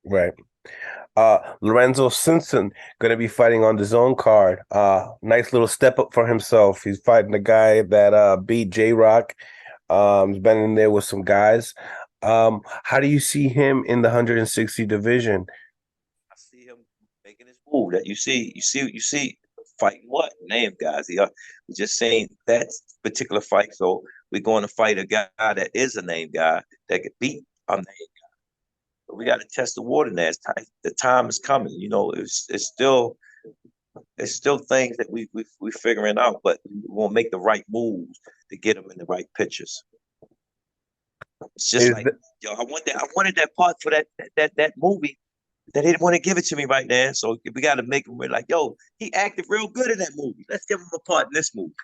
Right. Lorenzo Simpson going to be fighting on the zone card. Nice little step up for himself. He's fighting the guy that beat J Rock. He's been in there with some guys. How do you see him in the 160 division? I see him making his move. That you see fighting what name guys? We just saying that particular fight. So we're going to fight a guy that is a name guy that could beat a name. But we got to test the water now. The time is coming. You know, it's still things that we figuring out, but we won't make the right moves to get them in the right pitches. It's just Is like, th- yo, I wanted that part for that movie. They didn't want to give it to me right now, so we got to make him. We're like, yo, he acted real good in that movie. Let's give him a part in this movie.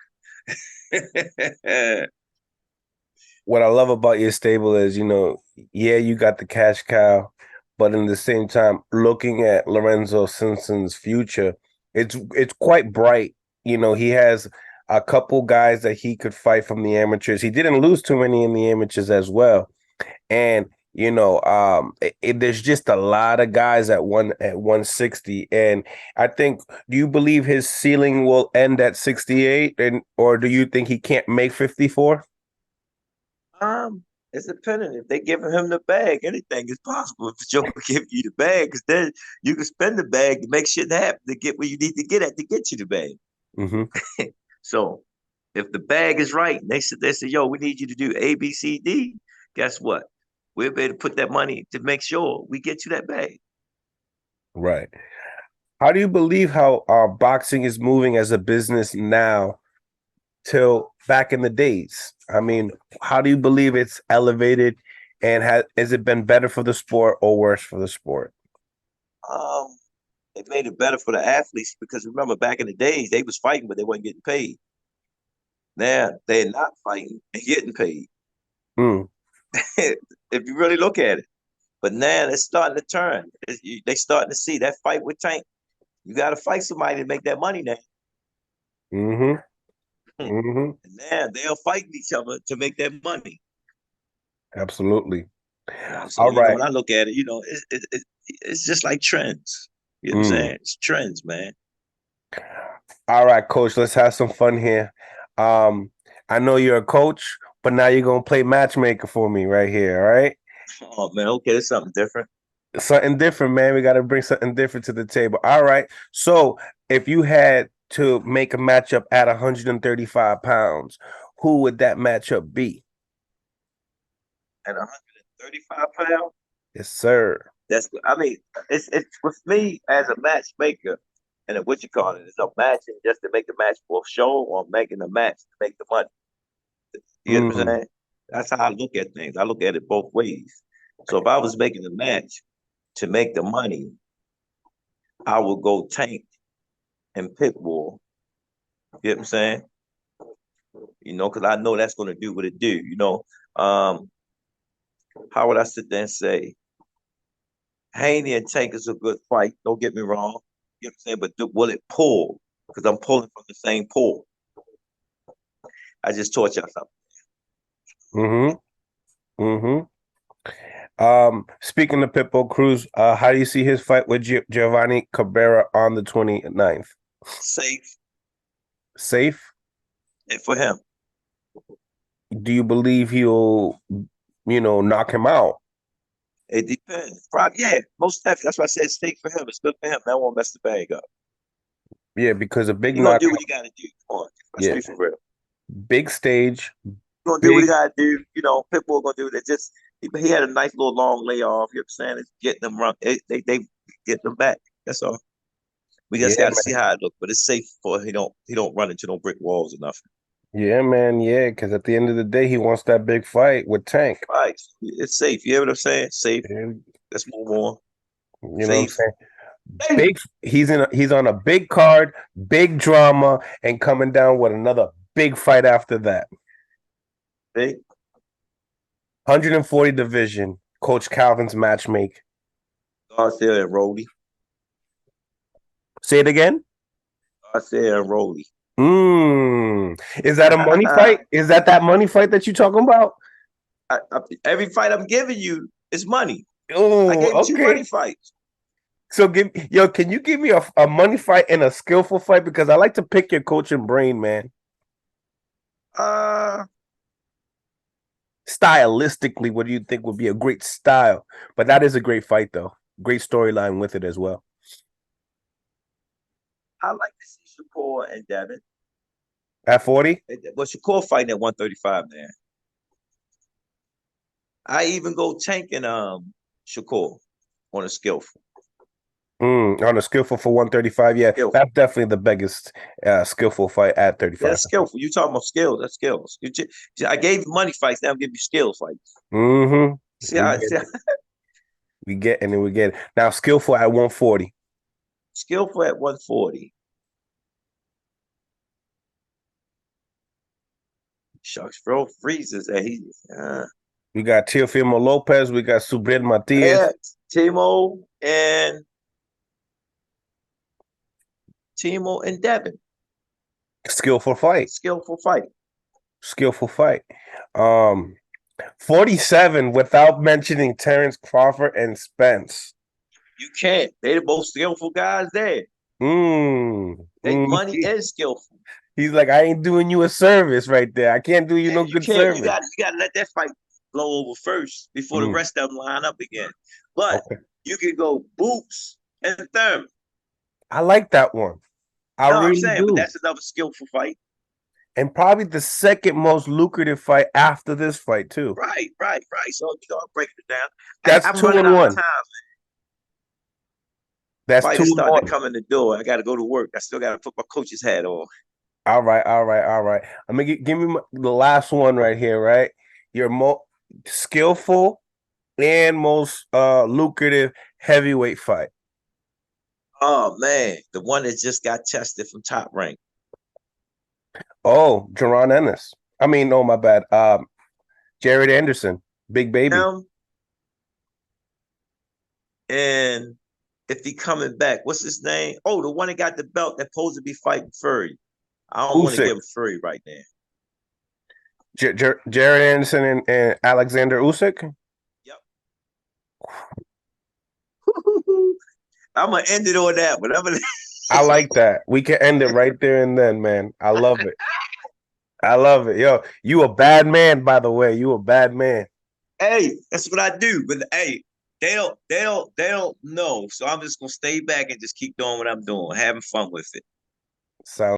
what I love about your stable is, yeah, you got the cash cow, but in the same time, looking at Lorenzo Simpson's future, it's quite bright. He has a couple guys that he could fight from the amateurs. He didn't lose too many in the amateurs as well. And there's just a lot of guys at 160, and I think, do you believe his ceiling will end at 68, or do you think he can't make 54? It's dependent. If they giving him the bag, anything is possible. If Joe give you the bag, because then you can spend the bag to make shit happen to get where you need to get at to get you the bag. Mm-hmm. So if the bag is right, they said, yo, we need you to do A, B, C, D. Guess what? We'll be able to put that money to make sure we get you that bag. Right. How do you believe how boxing is moving as a business now till back in the days? I mean, how do you believe it's elevated, and has it been better for the sport or worse for the sport? Um, it made it better for the athletes because remember back in the days they was fighting but they wasn't getting paid. Now they're not fighting and getting paid. Mm, If you really look at it. But now it's starting to turn. They starting to see that fight with Tank. You got to fight somebody to make that money now. mm-hmm. And Mm-hmm. now they're fighting each other to make that money. Absolutely. So All right. when I look at it, it's just like trends. You know what I'm Mm. saying? It's trends, man. All right, coach, let's have some fun here. Um, I know you're a coach, but now you're gonna play matchmaker for me right here, all right? Oh man, okay, it's something different. Something different, man. We got to bring something different to the table. All right. So, if you had to make a matchup at 135 pounds, who would that matchup be? At 135 pounds, Yes, sir. I mean, it's with me as a matchmaker, and what you call it is a matching just to make the match for show or making a match to make the money. You know what I'm Mm, saying? That's how I look at things. I look at it both ways. So if I was making a match to make the money, I would go Tank and Pitbull. You know what I'm saying? Because I know that's going to do what it do. Um, how would I sit there and say Haney and Tank is a good fight? Don't get me wrong. You know what I'm saying? But will it pull? Because I'm pulling from the same pool. I just taught y'all something. mm-hmm. Mm-hmm. Speaking of Pitbull Cruz, how do you see his fight with Giovanni Cabrera on the 29th? Safe Safe? for him. Do you believe he'll, knock him out? It depends. Probably, yeah, most definitely. That's why I said safe for him. It's good for him. That won't mess the bag up. Yeah, because a big He gonna knockout. do what he gotta do. Come on, let's Yeah, be for real. big stage, He gonna do what big. he gotta do. Pitbull gonna do it. It's just he had a nice little long layoff. You know what I'm saying? It's getting them run. They get them back. That's all. We just Yeah, got to see how it look, but it's safe for he don't run into no brick walls or nothing. yeah, man. Yeah, because at the end of the day, he wants that big fight with Tank. Right, it's safe. You hear what I'm saying? Safe. And, Let's move on. you know what I'm Safe. saying? Safe. Big. He's on a big card, big drama, and coming down with another big fight after that. Safe. 140 division. Coach Calvin's matchmake. Garcia and Rody. Say it again. Garcia and Rody. Is that a money fight? Is that money fight that you talking about? Every fight I'm giving you is money. I Oh, gave him two money okay. fights. So can you give me a money fight and a skillful fight? Because I like to pick your coaching brain, man. Uh, Stylistically, what do you think would be a great style? But that is a great fight, though. Great storyline with it as well. I like to see Shakur and Devin. At 40? But Shakur fighting at 135, man. I even go tanking Shakur on a skillful. On a skillful for 135. Yeah, Skillful. that's definitely the biggest skillful fight at 35. That's skillful. You talking about skills? That's skills. I gave you money fights. Now I'm giving you skill fights. Mm-hmm. See how? See how We get and then we get it. Now skillful at 140. skillful at 140. Shucks, bro, freezes that he. We got Teofimo Lopez. We got Subred Matias. Yeah, Timo and Devin. Skillful fight. Skillful fight. Skillful fight. 47 without mentioning Terrence Crawford and Spence. You can't. They the most skillful guys there. They money is skillful. He's like, I ain't doing you a service right there. I can't do you no good can't. service. You gotta let that fight blow over first before the rest of them line up again. But you can go Boots and Thurman. I like that one. I'm saying, but that's another skillful fight. And probably the second most lucrative fight after this fight, too. Right. So, I'm breaking it down. That's I'm 2-1. That's Fighters 2-1. starting to come in the door. I got to go to work. I still got to put my coach's hat on. All right. I'm gonna give me the last one right here. Right, your most skillful and most lucrative heavyweight fight. Oh man, the one that just got tested from Top Rank. Oh, Gerante Davis. I mean, no, my bad. Jared Anderson, Big Baby. And if he coming back, what's his name? Oh, the one that got the belt that supposed to be fighting Fury. I don't want to give him Fury right now. Jared Anderson and Alexander Usyk. Yep. I'm gonna end it on that, but I like that. We can end it right there and then, man. I love it. I love it. Yo, you a bad man, by the way. You a bad man. Hey, that's what I do. But hey, they don't know. So I'm just gonna stay back and just keep doing what I'm doing, having fun with it. Sounds